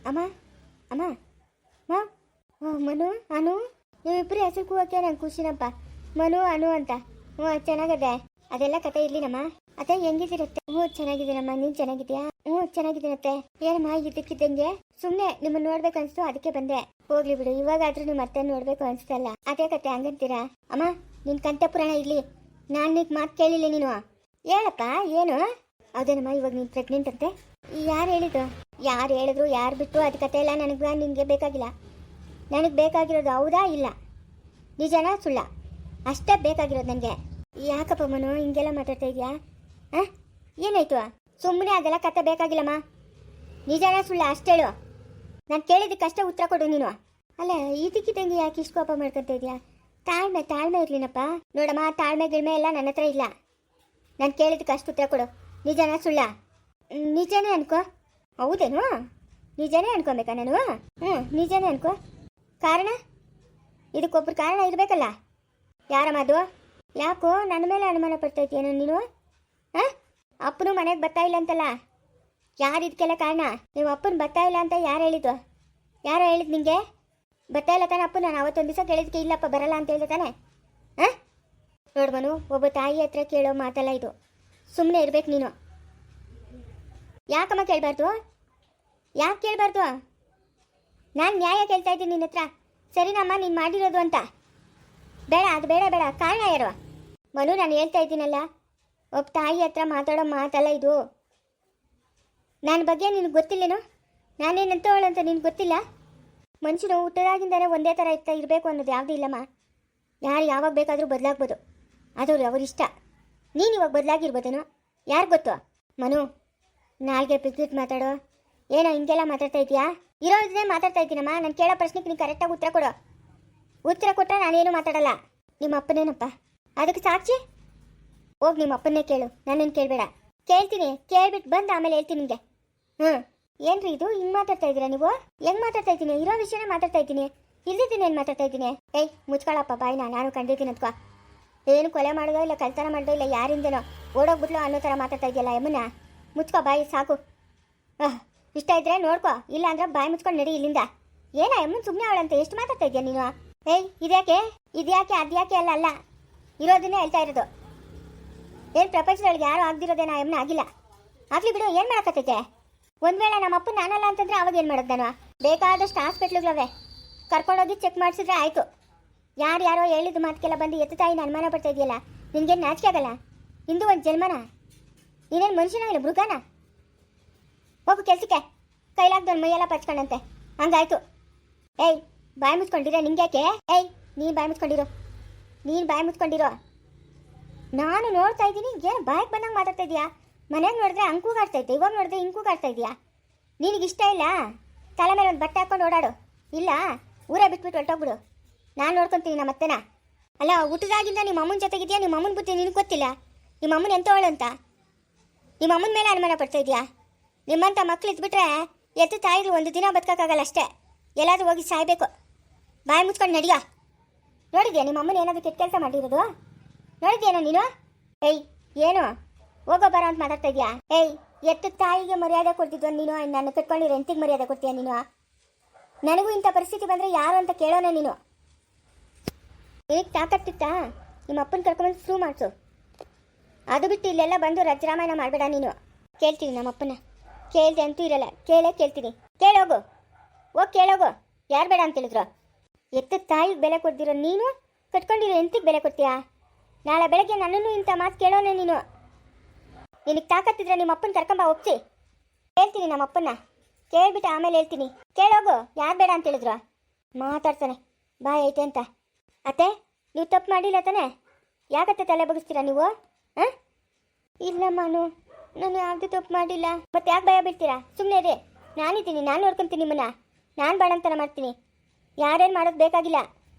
ಅಮ್ಮ ಅಮ್ಮ ಮಾ ಮನು ಅನು ನೀವಿಬ್ಬರು ಹೆಸರು ಕೂಗಕ್ಕೆ ನಂಗೆ ಖುಷಿನಪ್ಪ. ಮನು ಅನು ಅಂತ. ಹ್ಞೂ ಚೆನ್ನಾಗದೆ. ಅದೆಲ್ಲ ಕತೆ ಇರ್ಲಿನಮ್ಮ. ಅತ್ತೆ ಹೆಂಗಿದಿರತ್ತೆ? ಹ್ಞೂ ಚೆನ್ನಾಗಿದ್ದೀನಮ್ಮ. ನೀನು ಚೆನ್ನಾಗಿದ್ಯಾ? ಹ್ಞೂ ಚೆನ್ನಾಗಿದ್ದೀನತ್ತೆ. ಏನಮ್ಮ ಇದ್ದಕ್ಕಿದ್ದಂಗೆ ಸುಮ್ಮನೆ ನಿಮ್ಮನ್ನು ನೋಡ್ಬೇಕು ಅನಿಸ್ತು, ಅದಕ್ಕೆ ಬಂದೆ. ಹೋಗ್ಲಿ ಬಿಡು, ಇವಾಗಾದ್ರೂ ನೀವು ಮತ್ತೆ ನೋಡ್ಬೇಕು ಅನಿಸ್ತಲ್ಲ. ಅದೇ ಕತೆ ಹಂಗಂತೀರಾ? ಅಮ್ಮ ನಿನ್ನ ಕಂಠ ಪುರಾಣ ಇರಲಿ. ನಾನು ನಿನ್ನ ಮಾತು ಕೇಳಿಲ್ಲ ನೀನು. ಹೇಳಪ್ಪ ಏನು? ಹೌದೇನಮ್ಮ, ಇವಾಗ ನೀನು ಪ್ರೆಗ್ನೆಂಟ್ ಅಂತೆ? ಯಾರು ಹೇಳಿದ್ದು? ಯಾರು ಹೇಳಿದ್ರು ಯಾರು ಬಿಟ್ಟು ಅದು ಕತೆ ಎಲ್ಲ ನಿನಗೆ ಬೇಕಾಗಿಲ್ಲ. ನನಗೆ ಬೇಕಾಗಿರೋದು ಹೌದಾ ಇಲ್ಲ, ನಿಜನಾ ಸುಳ್ಳ ಅಷ್ಟೇ ಬೇಕಾಗಿರೋದು ನನಗೆ. ಯಾಕಪ್ಪ ಮನು ಹಿಂಗೆಲ್ಲ ಮಾತಾಡ್ತಾ ಇದೆಯಾ? ಹಾಂ ಏನಾಯ್ತು? ಸುಮ್ಮನೆ ಅದೆಲ್ಲ ಕತೆ ಬೇಕಾಗಿಲ್ಲಮ್ಮ. ನಿಜನಾ ಸುಳ್ಳ ಅಷ್ಟೇ ಹೇಳು. ನಾನು ಕೇಳಿದ್ದಕ್ಕಷ್ಟೇ ಉತ್ತರ ಕೊಡು ನೀನು. ಅಲ್ಲ ಇದಕ್ಕಿದ್ದಂಗೆ ಯಾಕೆ ಇಷ್ಟು ಕೋಪ ಮಾಡ್ಕೊತ ಇದೆಯಾ? ತಾಳ್ಮೆ ಇರ್ಲಿನಪ್ಪ. ನೋಡಮ್ಮ, ತಾಳ್ಮೆ ಗಿಳ್ಮೆ ಎಲ್ಲ ನನ್ನ ಹತ್ರ ಇಲ್ಲ. ನಾನು ಕೇಳಿದ್ದಕ್ಕೆ ಅಷ್ಟು ಉತ್ತರ ಕೊಡು. ನಿಜನಾ ಸುಳ್ಳ? ನಿಜನೇ ಅನ್ಕೋ. ಹೌದೇನು? ನಿಜನೇ ಅನ್ಕೊಬೇಕಾ ನಾನು? ನಿಜನೇ ಅನ್ಕೋ. ಕಾರಣ? ಇದಕ್ಕೊಬ್ಬರು ಕಾರಣ ಇರಬೇಕಲ್ಲ. ಯಾರಮ್ಮ ಅದು? ಯಾಕೋ ನನ್ನ ಮೇಲೆ ಅನುಮಾನ ಪಡ್ತಾ ಇದೆಯೇನೋ ನೀನು? ಹಾಂ ಅಪ್ಪನು ಮನೆಗೆ ಬರ್ತಾ ಇಲ್ಲ ಅಂತಲ್ಲ, ಯಾರು ಇದಕ್ಕೆಲ್ಲ ಕಾರಣ? ನೀವು ಅಪ್ಪನ ಬರ್ತಾ ಇಲ್ಲ ಅಂತ ಯಾರು ಹೇಳಿದ್ದು? ಯಾರೋ ಹೇಳಿದ್ದು ನಿಮಗೆ? ಬರ್ತಾ ಇಲ್ಲ ತಾನೆ ಅಪ್ಪು? ನಾನು ಅವತ್ತೊಂದು ದಿವಸ ಕೇಳಿದಕ್ಕೆ ಇಲ್ಲಪ್ಪ ಬರಲ್ಲ ಅಂತ ಹೇಳಿದೆ ತಾನೆ? ಹಾಂ ನೋಡ್ಮನು, ಒಬ್ಬ ತಾಯಿ ಹತ್ರ ಕೇಳೋ ಮಾತಲ್ಲ ಇದು. ಸುಮ್ಮನೆ ಇರ್ಬೇಕು ನೀನು. ಯಾಕಮ್ಮ ಕೇಳಬಾರ್ದು? ಯಾಕೆ ಕೇಳಬಾರ್ದು? ನಾನು ನ್ಯಾಯ ಕೇಳ್ತಾ ಇದ್ದೀನಿ ನಿನ್ನ ಹತ್ರ. ಸರಿನಮ್ಮ ನೀನು ಮಾಡಿರೋದು ಅಂತ? ಬೇಡ, ಅದು ಬೇಡ. ಕಾರಣ ಯಾರು? ಮನು, ನಾನು ಹೇಳ್ತಾ ಇದ್ದೀನಲ್ಲ, ಒಬ್ಬ ತಾಯಿ ಹತ್ರ ಮಾತಾಡೋ ಮಾತಲ್ಲ ಇದು. ನನ್ನ ಬಗ್ಗೆ ನಿನಗೆ ಗೊತ್ತಿಲ್ಲೇನು? ನಾನೇನಂತವಳು ಅಂತ ನಿನ್ಗೆ ಗೊತ್ತಿಲ್ಲ? ಮನುಷ್ಯನು ಹುಟ್ಟದಾಗಿಂದನೇ ಒಂದೇ ಥರ ಇರಬೇಕು ಅನ್ನೋದು ಯಾವುದೂ ಇಲ್ಲಮ್ಮ. ಯಾರು ಯಾವಾಗ ಬೇಕಾದರೂ ಬದಲಾಗ್ಬೋದು, ಅದು ಅವರಿಷ್ಟ. ನೀನು ಇವಾಗ ಬದಲಾಗಿರ್ಬೋದೇನೋ, ಯಾರು ಗೊತ್ತು? ಮನು, ನಾಲ್ಗೆ ಪಿಕ್ಬಿಟ್ಟು ಮಾತಾಡೋ. ಏನೋ ಹಿಂಗೆಲ್ಲ ಮಾತಾಡ್ತಾ ಇದೆಯಾ? ಇರೋದನ್ನೇ ಮಾತಾಡ್ತಾ ಇದ್ದೀನಮ್ಮ. ನಾನು ಕೇಳೋ ಪ್ರಶ್ನೆಗೆ ನೀನು ಕರೆಕ್ಟಾಗಿ ಉತ್ತರ ಕೊಡು. ಉತ್ತರ ಕೊಟ್ಟರೆ ನಾನೇನು ಮಾತಾಡಲ್ಲ. ನಿಮ್ಮ ಅಪ್ಪನೇನಪ್ಪ ಅದಕ್ಕೆ ಸಾಕ್ಷಿ? ಹೋಗಿ ನಿಮ್ಮ ಅಪ್ಪನ್ನೇ ಕೇಳು, ನನ್ನನ್ನು ಕೇಳಬೇಡ. ಕೇಳ್ತೀನಿ, ಕೇಳ್ಬಿಟ್ಟು ಬಂದು ಆಮೇಲೆ ಹೇಳ್ತೀನಿ ನಿಮಗೆ. ಏನ್ರಿ ಇದು ಹಿಂಗೆ ಮಾತಾಡ್ತಾ ಇದ್ದೀರಾ ನೀವು? ಹೆಂಗೆ ಮಾತಾಡ್ತಾ ಇದ್ದೀನಿ? ಇರೋ ವಿಷಯನೇ ಮಾತಾಡ್ತಾ ಇದ್ದೀನಿ. ಇಲ್ದಿದ್ದೀನಿ ಏನು ಮಾತಾಡ್ತಾ ಇದ್ದೀನಿ? ಏಯ್ ಮುಚ್ಕೊಳ್ಳಪ್ಪ ಬಾಯಿನ. ನಾನು ಕಂಡಿದ್ದೀನಿ ಅಂತ್ಕೋ. ಏನು ಕೊಲೆ ಮಾಡೋದೋ ಇಲ್ಲ ಕಳ್ತನ ಮಾಡೋದೋ ಇಲ್ಲ ಯಾರಿಂದೇನೋ ಓಡೋಗ್ಬಿಟ್ಲು ಅನ್ನೋ ಥರ ಮಾತಾಡ್ತಾ ಇದೆಯಲ್ಲ ಯಮ್ಮನ. ಮುಚ್ಕೋ ಬಾಯಿ ಸಾಕು. ಇಷ್ಟ ಇದ್ರೆ ನೋಡ್ಕೋ, ಇಲ್ಲ ಅಂದ್ರೆ ಬಾಯಿ ಮುಚ್ಕೊಂಡು ನಡಿ ಇಲ್ಲಿಂದ. ಏನ ಯಮ್ಮನ ಸುಮ್ಮನೆ ಅವಳಂತ ಎಷ್ಟು ಮಾತಾಡ್ತಾ ಇದೆಯಾ ನೀನು? ಏಯ್ ಇದ್ಯಾಕೆ ಅದ್ಯಾಕೆ ಅಲ್ಲ ಇರೋದನ್ನೇ ಹೇಳ್ತಾ ಇರೋದು. ಏನು ಪ್ರಪಂಚದೊಳಗೆ ಯಾರು ಆಗದಿರೋದೇನೋ ಯಮ್ಮನ ಆಗಿಲ್ಲ. ಆಗಲಿ ಬಿಡು, ಏನು ಮಾಡೋಕ್ಕತ್ತೈತೆ? ಒಂದು ವೇಳೆ ನಮ್ಮ ಅಪ್ಪ ನಾನಲ್ಲ ಅಂತಂದ್ರೆ ಅವಾಗ ಏನು ಮಾಡೋದು ನಾನು? ಬೇಕಾದಷ್ಟು ಹಾಸ್ಪಿಟ್ಲುಗಳವೆ, ಕರ್ಕೊಂಡೋಗಿ ಚೆಕ್ ಮಾಡಿಸಿದ್ರೆ ಆಯಿತು. ಯಾರೋ ಹೇಳಿದ ಮಾತಕ್ಕೆಲ್ಲ ಬಂದು ಎತ್ತು ತಾಯಿನ ಅನುಮಾನ ಪಡ್ತಾ ಇದೆಯಲ್ಲ, ನಿನಗೇನು ನಾಚಿಕೆ ಆಗಲ್ಲ? ಇಂದು ಒಂದು ಜನ್ಮನ? ನೀನೇನು ಮನುಷ್ಯನಾಗಿಲ್ಲ, ಮೃಗನ? ಹೋಗು ಕೆಲಸಕ್ಕೆ. ಕೈಲಾಗ್ದವ್ನ ಮೈಯೆಲ್ಲ ಪಚ್ಕೊಂಡಂತೆ ಹಂಗಾಯ್ತು. ಏಯ್ ಬಾಯಿ ಮುಚ್ಕೊಂಡಿರ ನಿಂಗ್ಯಾಕೆ? ಏಯ್ ನೀನು ಬಾಯಿ ಮುಚ್ಕೊಂಡಿರೋ. ನಾನು ನೋಡ್ತಾ ಇದ್ದೀನಿ, ಏನು ಬಾಯಿಗೆ ಬಂದಂಗೆ ಮಾತಾಡ್ತಾ ಇದೀಯಾ? ಮನೆಗೆ ನೋಡಿದ್ರೆ ಅಂಕೂಗಾಡ್ತೈತೆ, ಇವಾಗ ನೋಡಿದ್ರೆ ಇಂಕೂಗಾಡ್ತಾ ಇದೆಯಾ? ನಿನಗೆ ಇಷ್ಟ ಇಲ್ಲ? ತಲೆ ಮೇಲೆ ಒಂದು ಬಟ್ಟೆ ಹಾಕ್ಕೊಂಡು ಓಡಾಡು. ಇಲ್ಲ ಊರೇ ಬಿಟ್ಬಿಟ್ಟು ಹೊರಟೋಗ್ಬಿಡು. ನಾನು ನೋಡ್ಕೊತೀನಿ ನಮ್ಮ ಅತ್ತೆನ. ಅಲ್ಲ ಹುಟ್ಟಿದಾಗಿಂದ ನಿಮ್ಮ ಅಮ್ಮನ ಜೊತೆಗಿದೆಯಾ? ನಿಮ್ಮ ಅಮ್ಮನ ಬುದ್ಧಿ ನಿನಗೆ ಗೊತ್ತಿಲ್ಲ? ನಿಮ್ಮ ಅಮ್ಮನ ಎಂಥವಳು ಅಂತ ನಿಮ್ಮ ಅಮ್ಮನ ಮೇಲೆ ಅನುಮಾನ ಪಡ್ತಾ ಇದೆಯಾ? ನಿಮ್ಮಂಥ ಮಕ್ಳು ಇದ್ಬಿಟ್ರೆ ಎತ್ತು ತಾಯಿದ್ರು ಒಂದು ದಿನ ಬದುಕೋಕ್ಕಾಗಲ್ಲ ಅಷ್ಟೇ. ಎಲ್ಲಾದರೂ ಹೋಗಿ ಸಾಯ್ಬೇಕು. ಬಾಯಿ ಮುಚ್ಕೊಂಡು ನಡಿಯೋ. ನೋಡಿದ್ಯಾ ನಿಮ್ಮ ಅಮ್ಮನ ಏನಾದರೂ ಕೆಟ್ಟ ಕೆಲಸ ಮಾಡಿರೋದು? ನೋಡಿದ್ಯೇನೋ ನೀನು? ಏಯ್ ಏನು ಹೋಗೋ ಬರೋ ಅಂತ ಮಾತಾಡ್ತಾ ಇದೆಯಾ? ಏಯ್ ಎತ್ತು ತಾಯಿಗೆ ಮರ್ಯಾದೆ ಕೊಡ್ತಿದ್ವ ನೀನು? ನನ್ನ ಕಟ್ಕೊಂಡಿರೋ ಎಂತಿಗೆ ಮರ್ಯಾದೆ ಕೊಡ್ತೀಯ ನೀನು? ನನಗೂ ಇಂಥ ಪರಿಸ್ಥಿತಿ ಬಂದರೆ ಯಾರು ಅಂತ ಕೇಳೋಣ ನೀನು. ಈಗ ತಾಕತ್ತಿತ್ತಾ ನಿಮ್ಮ ಅಪ್ಪನ ಕರ್ಕೊಂಬಂದು ಶುರು ಮಾಡಿಸು. ಅದು ಬಿಟ್ಟು ಇಲ್ಲೆಲ್ಲ ಬಂದು ರಜರಾಮಾಯಣ ಮಾಡಬೇಡ ನೀನು. ಕೇಳ್ತೀನಿ ನಮ್ಮ ಅಪ್ಪನ. ಕೇಳ್ದೆ ಅಂತೂ ಇರಲ್ಲ, ಕೇಳ್ತೀನಿ. ಕೇಳೋಗು, ಹೋಗಿ ಕೇಳೋಗು. ಯಾರು ಬೇಡ ಅಂತ ಹೇಳಿದ್ರು? ಎತ್ತು ತಾಯಿಗೆ ಬೆಲೆ ಕೊಡ್ದಿರೋ ನೀನು ಕಟ್ಕೊಂಡಿರೋ ಎಂತಿಗೆ ಬೆಲೆ ಕೊಡ್ತೀಯಾ? ನಾಳೆ ಬೆಳಗ್ಗೆ ನನ್ನನ್ನು ಇಂಥ ಮಾತು ಕೇಳೋಣ ನೀನು. ನಿನಗೆ ತಾಕತ್ತಿದ್ರೆ ನಿಮ್ಮ ಅಪ್ಪನ ಕರ್ಕೊಂಬ ಒಪ್ಸಿ. ಹೇಳ್ತೀನಿ ನಮ್ಮ ಅಪ್ಪನ, ಕೇಳ್ಬಿಟ್ಟು ಆಮೇಲೆ ಹೇಳ್ತೀನಿ. ಕೇಳೋಗು, ಯಾರು ಬೇಡ ಅಂತ ಹೇಳಿದ್ರು? ಮಾತಾಡ್ತಾನೆ ಬಾಯ್ ಐತೆ ಅಂತ. ಅತ್ತೆ ನೀವು ತಪ್ಪು ಮಾಡಿಲ್ಲ ತಾನೆ? ಯಾಕತ್ತೆ ತಲೆ ಬಗ್ಗಿಸ್ತೀರಾ ನೀವು? ಇಲ್ಲ ಮಾನು, ನಾನು ಯಾವುದು ತಪ್ಪು ಮಾಡಿಲ್ಲ. ಮತ್ತೆ ಯಾಕೆ ಭಯ ಬಿಡ್ತೀರಾ? ಸುಮ್ಮನೆ ಇರಿ, ನಾನಿದ್ದೀನಿ, ನಾನು ನೋಡ್ಕೊತೀನಿ ನಿಮ್ಮನ್ನ. ನಾನು ಬಾಳಂತನ ಮಾಡ್ತೀನಿ, ಯಾರೇನು ಮಾಡೋದು ಬೇಕಾಗಿಲ್ಲ.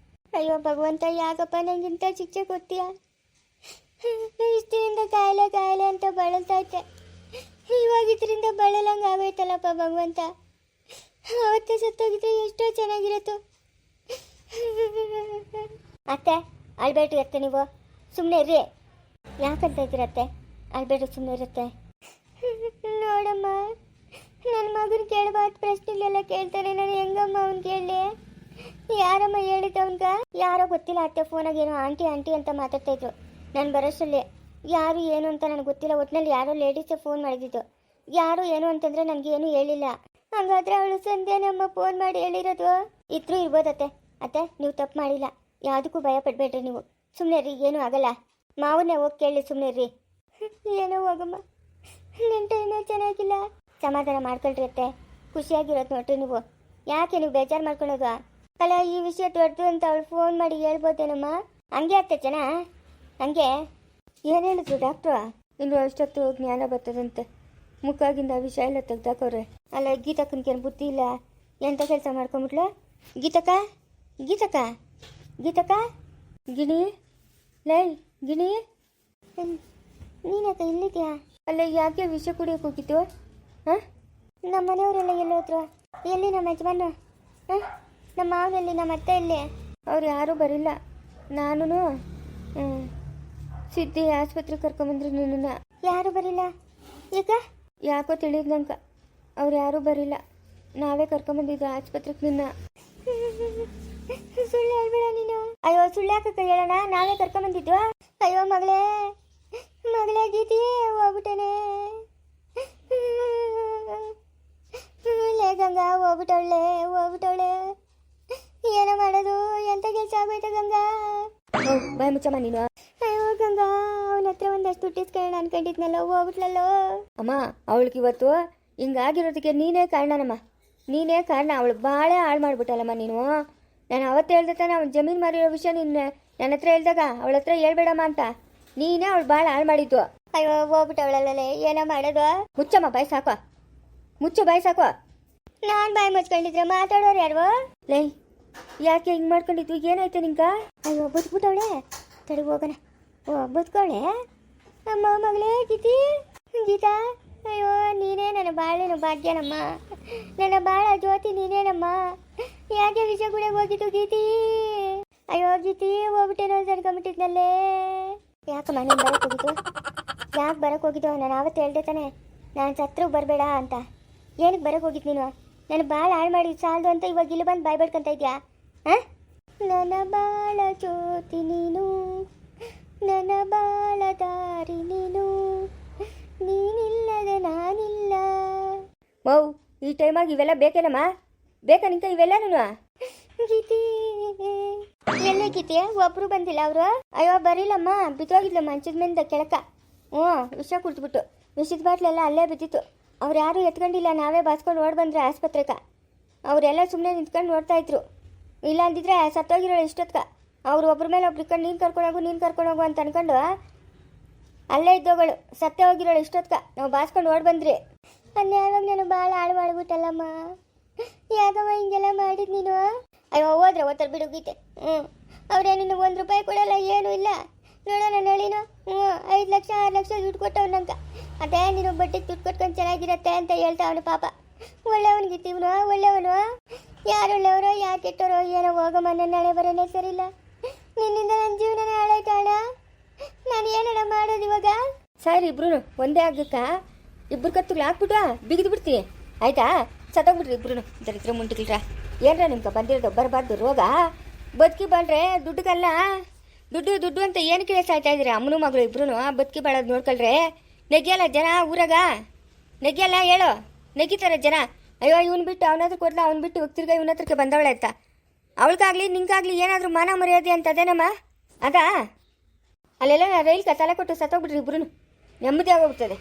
ಅಯ್ಯೋ ಭಗವಂತ, ಯಾಕಪ್ಪ ನನಗಿಂತ ಶಿಕ್ಷೆ ಕೊಡ್ತೀಯಾ? ಇಷ್ಟರಿಂದ ಕಾಯಿಲೆ ಅಂತ ಬಳಲ್ತಾ ಇದ್ದೆ, ಇವಾಗ ಇದರಿಂದ ಬಳಲಂಗೆ ಆಗೋಯ್ತಲ್ಲಪ್ಪ ಭಗವಂತ. ಅವತ್ತೇ ಸತ್ತೋಗಿದ್ರೆ ಎಷ್ಟೋ ಚೆನ್ನಾಗಿರತ್ತು. ಅತ್ತೆ ಅಳ್ಬೇಡ್ರಿ ಅತ್ತೆ, ನೀವು ಸುಮ್ಮನೆ ಇರ್ರಿ. ಯಾಕಂತ ಇದ್ದೀರತ್ತೆ? ಅಳ್ಬೇಡ್ರಿ, ಸುಮ್ಮನೆ ಇರುತ್ತೆ. ನೋಡಮ್ಮ, ನನ್ನ ಮಗನ ಕೇಳಬಾರ್ದು ಪ್ರಶ್ನೆಗಳೆಲ್ಲ ಕೇಳ್ತಾನೆ. ನಾನು ಹೆಂಗಮ್ಮ ಅವ್ನು ಕೇಳಲಿ? ಯಾರಮ್ಮ ಹೇಳಿದ್ದು ಅವನ್ಗ? ಯಾರೋ ಗೊತ್ತಿಲ್ಲ ಅತ್ತೆ ಫೋನಾಗ ಏನೋ ಆಂಟಿ ಆಂಟಿ ಅಂತ ಮಾತಾಡ್ತಾ ಇದ್ರು. ನಾನು ಬರೋಷ್ಟರಲ್ಲಿ ಯಾರು ಏನು ಅಂತ ನನಗೆ ಗೊತ್ತಿಲ್ಲ. ಒಟ್ಟಿನಲ್ಲಿ ಯಾರೋ ಲೇಡೀಸೇ ಫೋನ್ ಮಾಡಿದ್ದು. ಯಾರು ಏನು ಅಂತಂದರೆ ನನಗೇನು ಹೇಳಿಲ್ಲ. ಹಂಗಾದ್ರೆ ಅವಳು ಸಂಧ್ಯಾ ನಮ್ಮ ಫೋನ್ ಮಾಡಿ ಹೇಳಿರೋದು ಇದ್ರೂ ಇರ್ಬೋದತ್ತೆ. ಅತ್ತೆ ನೀವು ತಪ್ಪು ಮಾಡಿಲ್ಲ, ಯಾವುದಕ್ಕೂ ಭಯ ಪಡಬೇಡ್ರಿ ನೀವು. ಸುಮ್ಮನೆ ರೀ, ಏನೂ ಆಗಲ್ಲ. ಮಾವನ್ನೇ ಹೋಗಿ ಕೇಳಿ ಸುಮ್ಮನೆ ರೀ. ಏನೋ ಹೋಗಮ್ಮ, ನನ್ನ ಟೈಮೇ ಚೆನ್ನಾಗಿಲ್ಲ. ಸಮಾಧಾನ ಮಾಡ್ಕೊಳ್ರಿ ಅತ್ತೆ, ಖುಷಿಯಾಗಿರೋದು ನೋಡ್ರಿ ನೀವು. ಯಾಕೆ ನೀವು ಬೇಜಾರು ಮಾಡ್ಕೊಳ್ಳೋದು? ಅಲ್ಲ, ಈ ವಿಷಯ ದೊಡ್ಡದು ಅಂತ ಅವಳು ಫೋನ್ ಮಾಡಿ ಹೇಳ್ಬೋದೇನಮ್ಮ? ಹಂಗೆ ಅತ್ತೆ ಜನ ಹಂಗೆ. ಏನು ಹೇಳಿದ್ರು ಡಾಕ್ಟ್ರು? ಇನ್ನು ಅಷ್ಟೊತ್ತು ಜ್ಞಾನ ಬರ್ತದಂತೆ. ಮುಖಾಗಿಂದ ವಿಷಯ ಎಲ್ಲ ತೆಗ್ದಾಕವ್ರೆ. ಅಲ್ಲ, ಗೀತಕ್ಕನಿಗೇನು ಬುದ್ಧಿ ಇಲ್ಲ? ಎಂಥ ಕೆಲಸ ಮಾಡ್ಕೊಂಬಿಟ್ಲು? ಗೀತಕ್ಕ ಗೀತಕ್ಕ ಗೀತಕ್ಕ ಗಿಣಿ, ಲೈ ಗಿಣಿ, ನೀನಕ್ಕ ಇಲ್ಲಿದ್ಯಾ? ಅಲ್ಲ, ಯಾಕೆ ವಿಷಯ ಕುಡಿಯೋಕೆ ಹೋಗಿದ್ದು? ಹಾಂ, ನಮ್ಮ ಮನೆಯವರೆಲ್ಲ ಎಲ್ಲೋದ್ರು? ಎಲ್ಲಿ ನಮ್ಮ ಯಜಮಾನ? ಹಾಂ, ನಮ್ಮ ಮಾವನಲ್ಲಿ, ನಮ್ಮ ಅತ್ತೆ ಎಲ್ಲಿ? ಅವ್ರು ಯಾರೂ ಬರಿಲ್ಲ. ನಾನು ಸಿದ್ಧಿ ಆಸ್ಪತ್ರೆಗೆ ಕರ್ಕೊಂಬಂದ್ರು ನಿನ್ನ. ಯಾರೂ ಬರಿಲ್ಲ? ಈಗ ಯಾಕೋ ತಿಳಿದ್ನಂಕ ಅವ್ರು ಯಾರೂ ಬರಿಲ್ಲ. ನಾವೇ ಕರ್ಕೊಂಬಂದಿದ್ದು ಆಸ್ಪತ್ರೆಗೆ ನಿನ್ನ. ಸುಳ್ಳು ಹೇಳ್ಬೇಡ ನೀನು. ಅಯ್ಯೋ, ಸುಳ್ಳು ಯಾಕಕ್ಕ ಹೇಳೋಣ? ನಾವೇ ಕರ್ಕೊಂಬಂದಿದ್ವಾ? ಅಯ್ಯೋ ಮಗಳೇ, ಮಗಳೇ ಗೀತಿ ಹೋಗ್ಬಿಟ್ಟೇನೆ. ಲೇ ಗಂಗಾ, ಹೋಗ್ಬಿಟ್ಟವಳೆ. ಏನೋ ಮಾಡೋದು? ಎಂತ ಕೆಲಸ ಆಗೋಯ್ತ ಗಂಗಾ? ಬಾಯ್ ಮುಚ್ಚಮ್ಮ ನೀನು. ಅಯ್ಯೋ ಗಂಗಾ, ಅವನ ಹತ್ರ ಒಂದಷ್ಟು ದುಡ್ಡು ಇಸ್ಕೊಳ್ಳೋಣ ಅನ್ಕೊಂಡಿದ್ನಲ್ಲ, ಹೋಗ್ಬಿಟ್ಲಲ್ಲೋ. ಅಮ್ಮ, ಅವಳಿಗೆ ಇವತ್ತು ಹಿಂಗಾಗಿರೋದಕ್ಕೆ ನೀನೇ ಕಾರಣನಮ್ಮ. ನೀನೇ ಕಾರಣ. ಅವಳು ಭಾಳ ಹಾಳು ಮಾಡ್ಬಿಟ್ಟಲ್ಲಮ್ಮ ನೀನು. ನಾನು ಅವತ್ತು ಹೇಳ್ದೆ ತಾನೆ ಅವ್ನು ಜಮೀನು ಮಾರಿರೋ ವಿಷಯ ನೀನು ನನ್ನ ಹತ್ರ ಹೇಳ್ದಾಗ ಅವಳ ಹತ್ರ ಹೇಳ್ಬೇಡಮ್ಮ ಅಂತ. ನೀನೇ ಅವಳು ಭಾಳ ಹಾಳು ಮಾಡಿದ್ದು. ಅಯ್ಯೋ ಹೋಗ್ಬಿಟ್ಟವಳಲ್ಲೇ, ಏನೋ ಮಾಡೋದು? ಮುಚ್ಚಮ್ಮ ಬಾಯ್ ಸಾಕೋ, ಮುಚ್ಚು ಬಾಯ್ ಸಾಕೋ. ನಾನು ಬಾಯಿ ಮುಚ್ಕೊಂಡಿದ್ರೆ ಮಾತಾಡೋರು ಯಾರು? ಲೈ, ಯಾಕೆ ಹಿಂಗೆ ಮಾಡ್ಕೊಂಡಿದ್ದು? ಏನಾಯ್ತು ನಿಂಗ? ಅಯ್ಯೋ ಬದುಕ್ಬಿಟ್ಟವಳೆ, ತಡಿ ಹೋಗೋಣ. ಬದುಕೋಳೆ ಅಮ್ಮ. ಮಗಳೇ ಗೀತಾ, ಅಯ್ಯೋ ನೀನೇ ನನ್ನ ಬಾಳೇನು ಭಾಗ್ಯನಮ್ಮ, ನನ್ನ ಬಾಳ ಜ್ಯೋತಿ ನೀನೇನಮ್ಮ. ಯಾಕೆ ವಿಷಯ ಕೂಡ ಹೋಗಿದ್ದು ಗೀತಿ? ಅಯ್ಯೋ ಗೀತಿ, ಹೋಗ್ಬಿಟ್ಟೇನೋ ಅನ್ಕೊಂಬಿಟ್ಟಿದ್ನಲ್ಲೇ. ಯಾಕಮ್ಮ ನೀನು ಬರಕ್ಕೆ ಹೋಗಿದ್ದು? ನಾನು ಆವತ್ತು ಹೇಳ್ದೆ ತಾನೆ ನಾನು ಸತ್ರು ಬರಬೇಡ ಅಂತ. ಏನಕ್ಕೆ ಬರಕ್ಕೆ ಹೋಗಿದ್ದು ನೀನು? ನಾನು ಭಾಳ ಹಾಳು ಮಾಡಿ ಸಾಲದು ಅಂತ ಇವಾಗ ಇಲ್ಲಿ ಬಂದು ಬಾಯ್ ಬಡ್ಕೊಂತ ಇದೆಯಾ? ಹಾಂ, ನನ್ನ ಬಾಳ ಜ್ಯೋತಿ ನೀನು, ನನ್ನ ಬಾಳ ದಾರಿ ನೀನು, ನೀನಿಲ್ಲದೆ ನಾನಿಲ್ಲ. ಮೌ, ಈ ಟೈಮಾಗಿ ಇವೆಲ್ಲ ಬೇಕೇನಮ್ಮ? ಬೇಕಾ ನಿಂತ ಇವೆಲ್ಲನೂ? ಗೀತಿ ಎಲ್ಲೇ ಗೀತಿ? ಒಬ್ಬರು ಬಂದಿಲ್ಲ ಅವರು? ಅಯ್ಯೋ ಬರೀಲಮ್ಮ, ಬಿದ್ದೋಗಿದ್ಲು ಮಂಚದ ಮೇಲೆ ಕೆಳಕ. ವಿಷ ಕುಡ್ದ್ಬಿಟ್ಟು ವಿಷದ ಬಾಟ್ಲೆಲ್ಲ ಅಲ್ಲೇ ಬಿದ್ದಿತ್ತು. ಅವ್ರು ಯಾರೂ ಎತ್ಕೊಂಡಿಲ್ಲ, ನಾವೇ ಬಾಸ್ಕೊಂಡು ಓಡಿ ಬಂದ್ರೆ ಆಸ್ಪತ್ರೆಗೆ. ಅವರೆಲ್ಲ ಸುಮ್ಮನೆ ನಿಂತ್ಕೊಂಡು ನೋಡ್ತಾ ಇದ್ರು. ಇಲ್ಲ ಅಂದಿದ್ರೆ ಸತ್ತೋಗಿರೋಳು ಇಷ್ಟೊತ್ಕ. ಅವ್ರು ಒಬ್ರ ಮೇಲೆ ಒಬ್ರು ಇಟ್ಕೊಂಡು ನೀನು ಕರ್ಕೊಂಡೋಗು ಅಂತ ಅನ್ಕೊಂಡು ಅಲ್ಲೇ ಇದ್ದೋಗಳು. ಸತ್ತೇ ಹೋಗಿರೋಳು ಇಷ್ಟೊತ್ಕ. ನಾವು ಬಾಸ್ಕೊಂಡು ಓಡಿ ಬಂದ್ರಿ. ಅನ್ಯಾವಾಗ ನಾನು ಭಾಳ ಹಾಳು ಮಾಡ್ಬಿಟ್ಟಲ್ಲಮ್ಮ. ಯಾಕಮ್ಮ ಹಿಂಗೆಲ್ಲ ಮಾಡಿದ್ ನೀನು? ಅಯ್ಯೋ ಓದ್ತಾರೆ ಬಿಡು ಗೀತೆ. ಅವ್ರೇನು ₹1 ಕೊಡಲ್ಲ, ಏನೂ ಇಲ್ಲ. ನೋಡೋಣ ನಳಿನು 5 ಲಕ್ಷ 6 ಲಕ್ಷ ದುಡ್ಡು ಕೊಟ್ಟವ್ನಂಕ. ಅದೇ ನೀನು ಬಡ್ಡಿಗೆ ದುಡ್ಡು ಕೊಟ್ಕೊಂಡು ಚೆನ್ನಾಗಿರತ್ತೆ ಅಂತ ಹೇಳ್ತಾವನು. ಪಾಪ ಒಳ್ಳೆಯವನಿಗಿತ್ತು ಇವನು, ಒಳ್ಳೆಯವನು. ಯಾರು ಒಳ್ಳೆಯವರೋ ಯಾರು ಕೆಟ್ಟವರೋ ಏನೋ. ಹೋಗಮ್ಮ, ನನ್ನ ನಾಳೆ ಬರೋನೇ ಸರಿಯಿಲ್ಲ. ನಿನ್ನಿಂದ ನನ್ನ ಜೀವನ ಹಾಳಾಯ್ತಾಳ. ನಾನು ಏನಣ್ಣ ಮಾಡೋದು ಇವಾಗ? ಸರಿ, ಇಬ್ರು ಒಂದೇ ಆಗಕ್ಕ ಇಬ್ರು ಕತ್ತುಗಳು ಹಾಕ್ಬಿಟ್ಟು ಬಿಗಿದು ಬಿಡ್ತೀನಿ, ಆಯ್ತಾ? ಸತ್ತೋಗ್ಬಿಟ್ರಿ ಇಬ್ರು ದರಿದ್ರ ಮುಂಟಿಗಿಲ್ರ. ಏನ್ರ ನಿಮ್ಗೆ ಬಂದಿರೋದು ಬರಬಾರ್ದು ರೋಗ? ಬದುಕಿ ಬಾಳ್ರೆ ದುಡ್ಡುಗಲ್ಲ. ದುಡ್ಡು ಅಂತ ಏನಕ್ಕೆ ಸಾಯ್ತಾ ಇದ್ದೀರಿ? ಅಮ್ಮನೂ ಮಗಳು ಇಬ್ರು ಬದುಕಿ ಬಾಳೋದು ನೋಡ್ಕೊಳ್ರೆ. ನೆಗ್ಯಲ್ಲ ಜನ ಊರಾಗ? ನೆಗ್ಯಲ್ಲ ಹೇಳು? ನೆಗಿತಾರೆ ಜನ. ಅಯ್ಯೋ ಇವನು ಬಿಟ್ಟು ಅವನ ಹತ್ರ ಕೊಡ್ಲ, ಅವ್ನು ಬಿಟ್ಟು ತಿರ್ಗ ಇವನ ಹತ್ರಕ್ಕೆ ಬಂದವಳೆ ಅಂತ. ಅವಳಿಗಾಗ್ಲಿ ನಿಂಗಾಗ್ಲಿ ಏನಾದರೂ ಮಾನ ಮರ್ಯಾದೆ ಅಂತ ಅದೇನಮ್ಮ? ಅದಾ? ಅಲ್ಲೆಲ್ಲ ರೈಲ್ ತಲೆ ಕೊಟ್ಟು ಸತ್ತೋಗ್ಬಿಟ್ರಿ ಇಬ್ರು. ನೆಮ್ಮದಿ ಆಗೋಗ್ಬಿಡ್ತದೆ.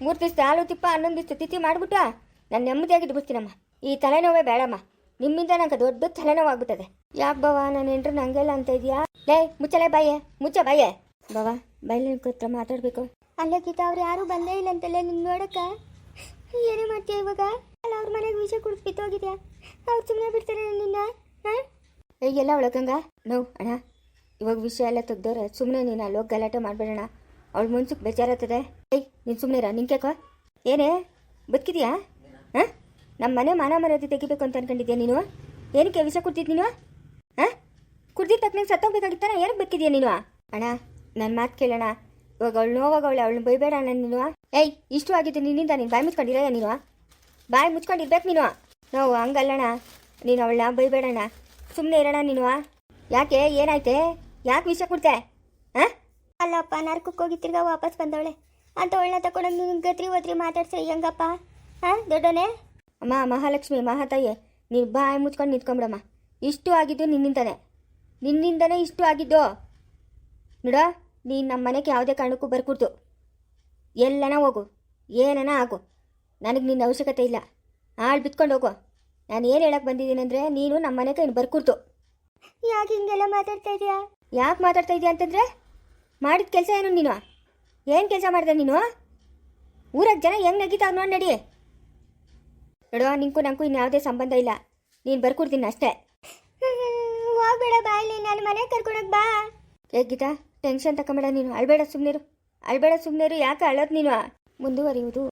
3 ದಿವಸ ಹಾಲು ತಿಪ್ಪ 11 ದಿವಸ ತಿಥಿ ಮಾಡಿಬಿಟ್ಟು ನಾನು ನೆಮ್ಮದಿಯಾಗಿದ್ದು ಬಿಡ್ತೀನಮ್ಮ. ಈ ತಲೆನೋವೇ ಬೇಡಮ್ಮ. ನಿಮ್ಮಿಂದ ನಂಗೆ ದೊಡ್ಡ ತಲೆನೋವು ಆಗ್ಬಿಟ್ಟದೆ. ಯಾಕೆ ಬಾವ, ನಾನು ಹೆಂಡ್ರು ನಂಗೆಲ್ಲ ಅಂತ ಇದೆಯಾ? ಲೇ ಮುಚ್ಚಲೇ ಬಾಯೇ, ಮುಚ್ಚ ಬಾಯೇ. ಬಾವ ಬೈಲಿ ಹತ್ರ ಮಾತಾಡಬೇಕು. ಅಲ್ಲ ಗೀತಾ, ಅವ್ರು ಯಾರೂ ಬಂದೇ ಇಲ್ಲ ಅಂತಲ್ಲ ನಿನ್ನ ನೋಡಕ್ಕ. ಏನೇ ಮಾಡ್ತೀಯ ಇವಾಗ? ಅಲ್ಲ, ಅವ್ರ ಮನೆಗೆ ವಿಷಯ ಕುಡಿದು ಬಿತ್ತೋಗಿದ್ಯಾ? ಅವ್ರು ಸುಮ್ಮನೆ ಬಿಡ್ತಾರೆ ನಿನ್ನ? ಹಾಂ, ಎಲ್ಲ ಒಳಗಂಗ ನೋವು ಅಣ್ಣ. ಇವಾಗ ವಿಷಯ ಎಲ್ಲ ತೆಗ್ದವ್ರೆ. ಸುಮ್ಮನೆ ನೀನು ಅಲ್ಲೋಗಿ ಗಲಾಟೆ ಮಾಡಬೇಡಣ್ಣ. ಅವಳು ಮುನ್ಸಕ್ಕೆ ಬೇಜಾರಾಗ್ತದೆ. ನೀನು ಸುಮ್ಮನೆ ಇರ. ನಿಂಕೇಕ ಏನೇ ಬದುಕಿದ್ಯಾ? ಹಾಂ, ನಮ್ಮ ಮನೆ ಮಾನ ಮರ್ಯಾದೆ ತೆಗಿಬೇಕು ಅಂತ ಅನ್ಕೊಂಡಿದ್ಯಾ ನೀನು? ಏನಕ್ಕೆ ವಿಷ ಕುಡ್ತಿದ್ದು ನೀನು? ಹಾಂ, ಕುಡ್ದಿದ್ದ ತಕ್ಕ ಸತ್ತೋಗ್ಬೇಕಾಗಿತ್ತಾನ? ಏನಕ್ಕೆ ಬದುಕಿದ್ಯಾ ನೀನು? ಅಣ್ಣ ನನ್ನ ಮಾತು ಕೇಳೋಣ. ಇವಾಗ ಅವಳು ನೋವಾಗ ಅವಳನ್ನ ಬೈಬೇಡ ಅಣ್ಣ ನೀನು. ಇಷ್ಟು ಆಗಿದ್ದು ನಿನ್ನಿಂದ ನೀನು ಬಾಯಿ ಮುಚ್ಕೊಂಡಿರ ನೀನು? ಬಾಯಿ ಮುಚ್ಕೊಂಡಿರ್ಬೇಕು ನೀನು. ನಾವು ಹಂಗಲ್ಲಣ್ಣ, ನೀನು ಅವಳನ್ನ ಬೈಬೇಡಣ್ಣ, ಸುಮ್ಮನೆ ಇರೋಣ ನೀನು. ಯಾಕೆ ಏನಾಯ್ತೆ? ಯಾಕೆ ವಿಷಯ ಕೊಡ್ತೆ? ಹಾಂ ಅಲ್ಲಪ್ಪ, ನರ್ಕಕ್ಕೆ ಹೋಗಿ ತಿರ್ಗಾ ವಾಪಸ್ ಬಂದವಳೆ ಅಂತ ಅವಳನ್ನ ತಗೊಂಡು ನೀನು ಗತ್ರಿ ಒತ್ರಿ ಮಾತಾಡ್ಸ್ರೆ ಹೆಂಗಪ್ಪ? ಹಾಂ ದೊಡ್ಡನೆ ಅಮ್ಮ, ಮಹಾಲಕ್ಷ್ಮಿ ಮಹಾತಾಯಿ, ನೀನು ಬಾಯಿ ಮುಚ್ಕೊಂಡು ನಿಂತ್ಕೊಂಬಿಡಮ್ಮ. ಇಷ್ಟು ಆಗಿದ್ದು ನಿನ್ನಿಂದನೇ ಇಷ್ಟು ಆಗಿದ್ದು. ನೋಡ, ನೀನು ನಮ್ಮ ಮನೆಗೆ ಯಾವುದೇ ಕಾರಣಕ್ಕೂ ಬರ್ಕೊಡ್ತು. ಎಲ್ಲನ ಹೋಗು, ಏನನ ಆಗು, ನನಗೆ ನಿನ್ನ ಅವಶ್ಯಕತೆ ಇಲ್ಲ. ಆಳು ಬಿತ್ಕೊಂಡು ಹೋಗು. ನಾನು ಏನು ಹೇಳಕ್ಕೆ ಬಂದಿದ್ದೀನಿ ಅಂದರೆ, ನೀನು ನಮ್ಮ ಮನೆಗೆ ಇನ್ನು ಬರ್ಕೊಡ್ತು. ಯಾಕೆ ಹಿಂಗೆಲ್ಲ ಮಾತಾಡ್ತಾ ಇದೆಯಾ? ಯಾಕೆ ಮಾತಾಡ್ತಾ ಇದೆಯಾ ಅಂತಂದರೆ, ಮಾಡಿದ ಕೆಲಸ ಏನು ನೀನು? ಏನು ಕೆಲಸ ಮಾಡಿದೆ ನೀನು? ಊರಾಗ ಜನ ಹೆಂಗೆ ನಗೀತಾವ್ ನೋಡಿ ನಡಿ. ನೋಡುವ, ನಿಂಗೂ ನಂಗೂ ಇನ್ಯಾವುದೇ ಸಂಬಂಧ ಇಲ್ಲ. ನೀನು ಬರ್ಕೊಡ್ತೀನಿ ಅಷ್ಟೇ. ಹೋಗ್ಬೇಡ ಬಾಯ್ಲಿ, ನಾನು ಮನೆಗೆ ಕರ್ಕೊಳಕ್ ಬಾ. ಗೀತಾ, ಟೆನ್ಷನ್ ತಗೊಂಬೇಡ ನೀನು. ಅಳ್ಬೇಡ ಸುಮ್ಮನಿರು. ಯಾಕೆ ಅಳೋದು ನೀನು? ಮುಂದುವರಿಯುವುದು